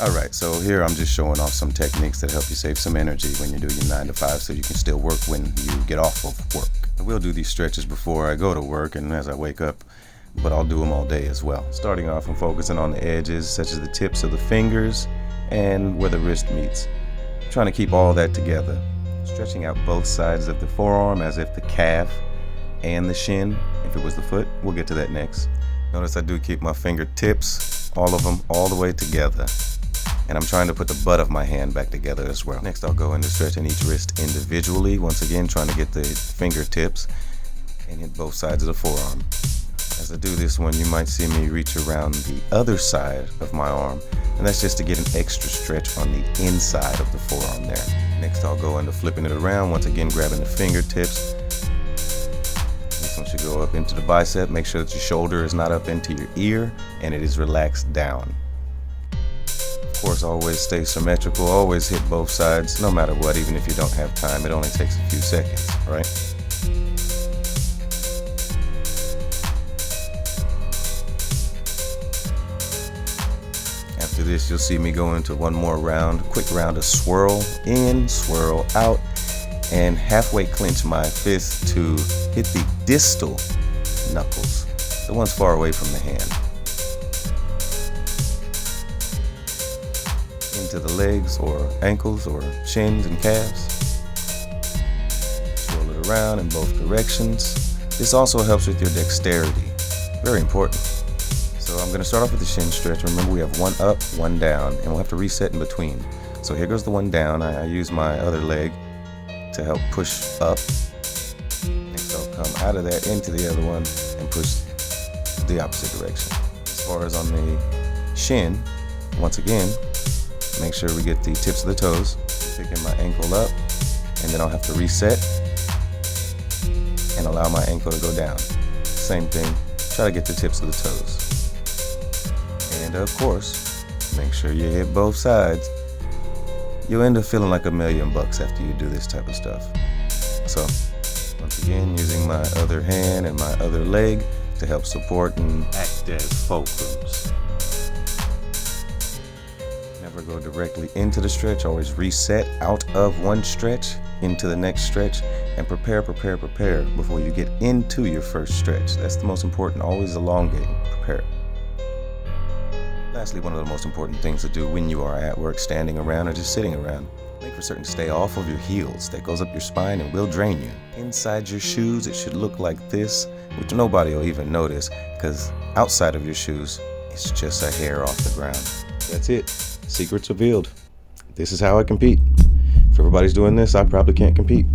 Alright, so here I'm just showing off some techniques that help you save some energy when you do your 9 to 5 so you can still work when you get off of work. I will do these stretches before I go to work and as I wake up, but I'll do them all day as well. Starting off, I'm focusing on the edges, such as the tips of the fingers and where the wrist meets. I'm trying to keep all that together. Stretching out both sides of the forearm as if the calf and the shin, if it was the foot. We'll get to that next. Notice I do keep my fingertips, all of them, all the way together. And I'm trying to put the butt of my hand back together as well. Next, I'll go into stretching each wrist individually. Once again, trying to get the fingertips and hit both sides of the forearm. As I do this one, you might see me reach around the other side of my arm, and that's just to get an extra stretch on the inside of the forearm there. Next, I'll go into flipping it around, once again grabbing the fingertips. This one should go up into the bicep. Make sure that your shoulder is not up into your ear and it is relaxed down. Of course, always stay symmetrical, always hit both sides, no matter what, even if you don't have time. It only takes a few seconds, right? After this, you'll see me go into one more round, quick round of swirl in, swirl out, and halfway clench my fist to hit the distal knuckles, the ones far away from the hand. Into the legs or ankles or shins and calves. Swirl it around in both directions. This also helps with your dexterity. Very important. So I'm going to start off with the shin stretch. Remember, we have one up, one down, and we'll have to reset in between. So here goes the one down. I use my other leg to help push up. Next, I'll come out of that into the other one and push the opposite direction. As far as on the shin, once again, make sure we get the tips of the toes, picking my ankle up, and then I'll have to reset and allow my ankle to go down. Same thing, try to get the tips of the toes. And of course, make sure you hit both sides. You'll end up feeling like $1 million after you do this type of stuff. So, once again, using my other hand and my other leg to help support and act as fulcrums. Never go directly into the stretch, always reset out of one stretch into the next stretch and prepare before you get into your first stretch. That's the most important, always elongating, prepare. Lastly, one of the most important things to do when you are at work, standing around or just sitting around, make for certain to stay off of your heels. That goes up your spine and will drain you. Inside your shoes, it should look like this, which nobody will even notice because outside of your shoes, it's just a hair off the ground. That's it. Secrets revealed. This is how I compete. If everybody's doing this, I probably can't compete.